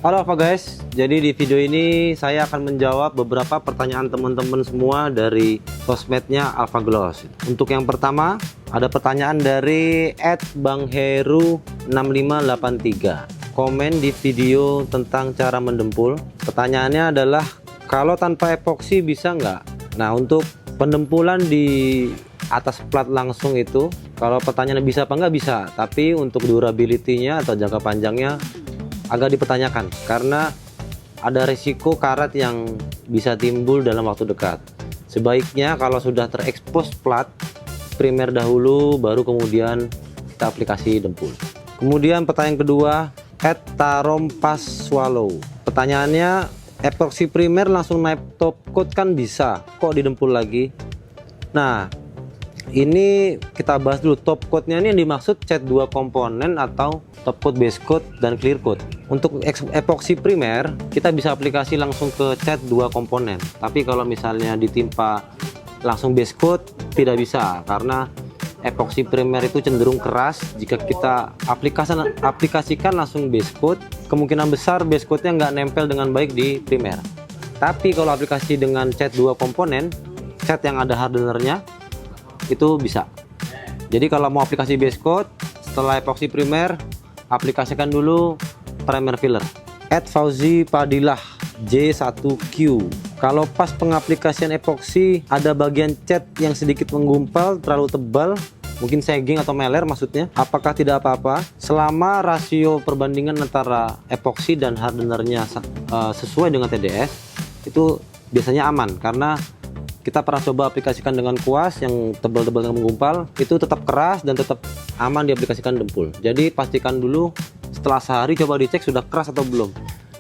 Halo apa guys, jadi di video ini saya akan menjawab beberapa pertanyaan teman-teman semua dari sosmednya AlphaGloss. Untuk yang pertama, ada pertanyaan dari @bangheru6583. Komen di video tentang cara mendempul. Pertanyaannya adalah, kalau tanpa epoksi bisa nggak? Nah, untuk pendempulan di atas plat langsung itu, kalau pertanyaannya bisa apa nggak, bisa. Tapi untuk durability-nya atau jangka panjangnya agak dipertanyakan, karena ada risiko karat yang bisa timbul dalam waktu dekat. Sebaiknya kalau sudah terekspos plat primer dahulu, baru kemudian kita aplikasi dempul. Kemudian pertanyaan kedua, @tarompaswallow. Pertanyaannya, epoksi primer langsung naik top coat kan bisa, kok didempul lagi? Nah, ini kita bahas dulu. Top coatnya ini yang dimaksud cat 2 komponen atau top coat, base coat, dan clear coat. Untuk epoksi primer kita bisa aplikasi langsung ke cat 2 komponen, tapi kalau misalnya ditimpa langsung base coat tidak bisa, karena epoksi primer itu cenderung keras. Jika kita aplikasikan langsung base coat, kemungkinan besar base coatnya nggak nempel dengan baik di primer. Tapi kalau aplikasi dengan cat 2 komponen, cat yang ada hardenernya, itu bisa. Jadi kalau mau aplikasi base coat, setelah epoksi primer aplikasikan dulu primer filler. @Fauzi_Padilah J1Q. Kalau pas pengaplikasian epoksi ada bagian cat yang sedikit menggumpal, terlalu tebal, mungkin sagging atau meler maksudnya, apakah tidak apa-apa? Selama rasio perbandingan antara epoksi dan hardenernya sesuai dengan TDS, itu biasanya aman, karena kita pernah coba aplikasikan dengan kuas yang tebal-tebal yang menggumpal, itu tetap keras dan tetap aman diaplikasikan dempul. Jadi pastikan dulu setelah sehari, coba dicek sudah keras atau belum,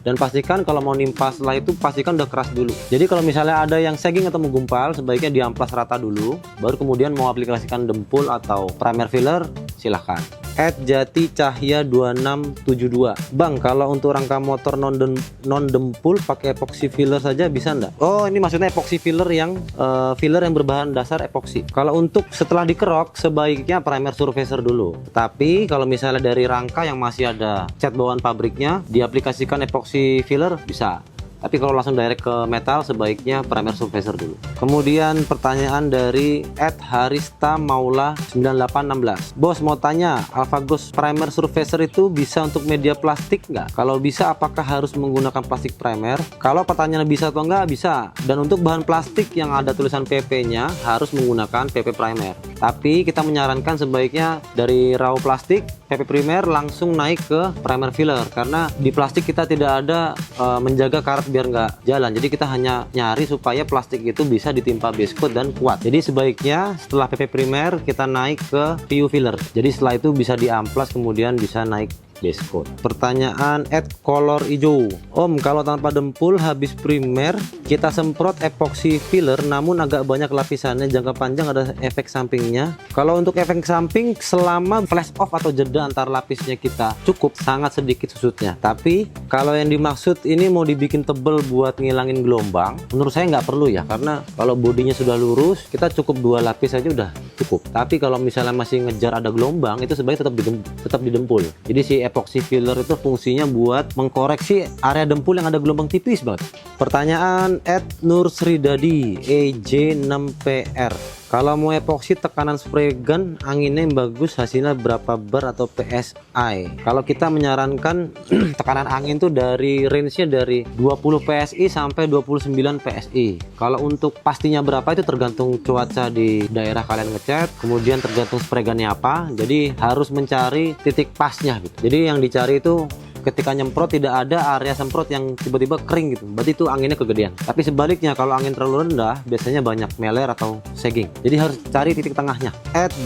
dan pastikan kalau mau nimpa setelah itu pastikan udah keras dulu. Jadi kalau misalnya ada yang sagging atau menggumpal, sebaiknya diamplas rata dulu, baru kemudian mau aplikasikan dempul atau primer filler, silahkan. @JatiCahya2672. Bang, kalau untuk rangka motor non dempul pakai epoxy filler saja bisa enggak? Oh, ini maksudnya epoxy filler yang berbahan dasar epoxy. Kalau untuk setelah dikerok, sebaiknya primer surfacer dulu. Tapi kalau misalnya dari rangka yang masih ada cat bawaan pabriknya, diaplikasikan epoxy filler bisa. Tapi kalau langsung direct ke metal, sebaiknya primer surfacer dulu. Kemudian pertanyaan dari @harista_maula9816. Bos, mau tanya, AlphaGloss primer surfacer itu bisa untuk media plastik nggak? Kalau bisa, apakah harus menggunakan plastik primer? Kalau pertanyaannya bisa atau nggak, bisa. Dan untuk bahan plastik yang ada tulisan PP-nya harus menggunakan PP primer. Tapi kita menyarankan sebaiknya dari raw plastik, PP primer langsung naik ke primer filler, karena di plastik kita tidak ada menjaga karat biar nggak jalan. Jadi kita hanya nyari supaya plastik itu bisa ditimpa base coat dan kuat. Jadi sebaiknya setelah PP primer kita naik ke PU filler. Jadi setelah itu bisa diamplas, kemudian bisa naik base coat. Pertanyaan @color hijau. Om, kalau tanpa dempul habis primer kita semprot epoxy filler namun agak banyak lapisannya, jangka panjang ada efek sampingnya? Kalau untuk efek samping, selama flash off atau jeda antar lapisnya kita cukup, sangat sedikit susutnya. Tapi kalau yang dimaksud ini mau dibikin tebel buat ngilangin gelombang, menurut saya nggak perlu ya, karena kalau bodinya sudah lurus, kita cukup 2 lapis aja udah cukup. Tapi kalau misalnya masih ngejar ada gelombang, itu sebaiknya tetap didempul. Jadi si epoxy filler itu fungsinya buat mengkoreksi area dempul yang ada gelombang tipis banget. Pertanyaan @nursridadi EJ6PR. Kalau mau epoksi tekanan spray gun anginnya yang bagus, hasilnya berapa bar atau PSI? Kalau kita menyarankan tekanan angin tuh dari range-nya dari 20 PSI sampai 29 PSI. Kalau untuk pastinya berapa itu tergantung cuaca di daerah kalian ngecat, kemudian tergantung spray gunnya apa. Jadi harus mencari titik pasnya gitu. Jadi yang dicari itu ketika nyemprot tidak ada area semprot yang tiba-tiba kering gitu, berarti itu anginnya kegedean. Tapi sebaliknya, kalau angin terlalu rendah biasanya banyak meler atau sagging. Jadi harus cari titik tengahnya.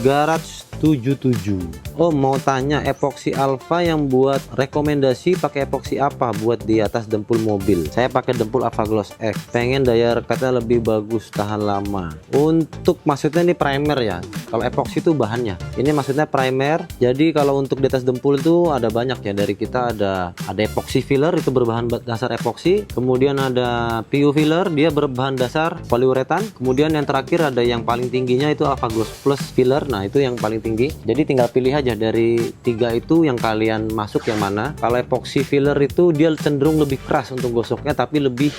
@garage77. Oh, mau tanya, epoxy Alpha yang buat rekomendasi pakai epoxy apa buat di atas dempul mobil? Saya pakai dempul AlphaGloss X, pengen daya rekatnya lebih bagus, tahan lama. Untuk maksudnya ini primer ya, kalau epoxy itu bahannya, ini maksudnya primer. Jadi kalau untuk di atas dempul itu ada banyak ya, dari kita ada epoxy filler, itu berbahan dasar epoxy, kemudian ada PU filler, dia berbahan dasar poliuretan, kemudian yang terakhir ada yang paling tingginya itu AlphaGloss Plus filler. Nah, itu yang paling tinggi tinggi. Jadi tinggal pilih aja dari 3 itu yang kalian masuk yang mana. Kalau epoxy filler itu dia cenderung lebih keras untuk gosoknya, tapi lebih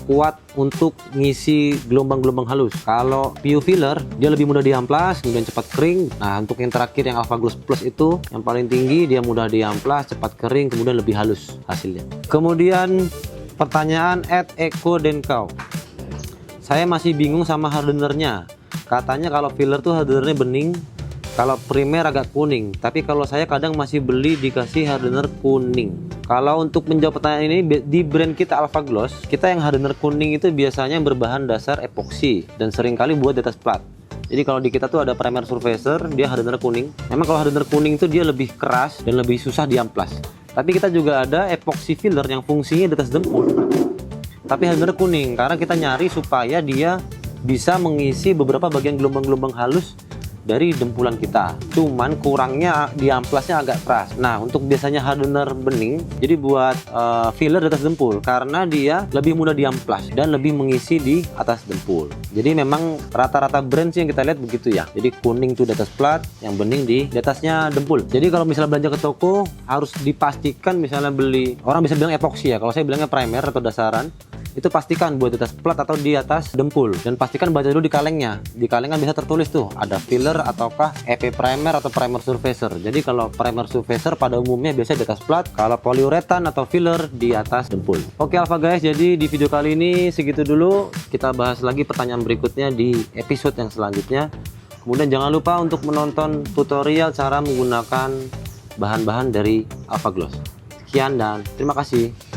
kuat untuk ngisi gelombang-gelombang halus. Kalau PU filler dia lebih mudah diamplas, kemudian cepat kering. Nah, untuk yang terakhir yang Alpha Gloss Plus itu yang paling tinggi, dia mudah diamplas, cepat kering, kemudian lebih halus hasilnya. Kemudian pertanyaan @Eko Denkau. Saya masih bingung sama hardenernya. Katanya kalau filler tuh hardenernya bening, kalau primer agak kuning. Tapi kalau saya kadang masih beli dikasih hardener kuning. Kalau untuk menjawab pertanyaan ini, di brand kita Alpha Gloss, kita yang hardener kuning itu biasanya berbahan dasar epoxy dan seringkali buat di atas plat. Jadi kalau di kita tuh ada primer surfacer, dia hardener kuning. Memang kalau hardener kuning itu dia lebih keras dan lebih susah diamplas. Tapi kita juga ada epoxy filler yang fungsinya di atas dempul, tapi hardener kuning, karena kita nyari supaya dia bisa mengisi beberapa bagian gelombang-gelombang halus dari dempulan kita. Cuman kurangnya di amplasnya agak keras. Nah, untuk biasanya hardener bening, jadi buat filler di atas dempul, karena dia lebih mudah diamplas dan lebih mengisi di atas dempul. Jadi memang rata-rata brand sih yang kita lihat begitu ya. Jadi kuning tuh di atas plat, yang bening di atasnya dempul. Jadi kalau misalnya belanja ke toko, harus dipastikan misalnya beli, orang bisa bilang epoxy ya, kalau saya bilangnya primer atau dasaran, itu pastikan buat di atas plat atau di atas dempul, dan pastikan baca dulu di kalengnya. Di kaleng kan bisa tertulis tuh ada filler ataukah EP primer atau primer surfacer. Jadi kalau primer surfacer pada umumnya biasanya di atas plat, kalau poliuretan atau filler di atas dempul. Oke Alpha guys, jadi di video kali ini segitu dulu. Kita bahas lagi pertanyaan berikutnya di episode yang selanjutnya. Kemudian jangan lupa untuk menonton tutorial cara menggunakan bahan-bahan dari Alpha Gloss. Sekian dan terima kasih.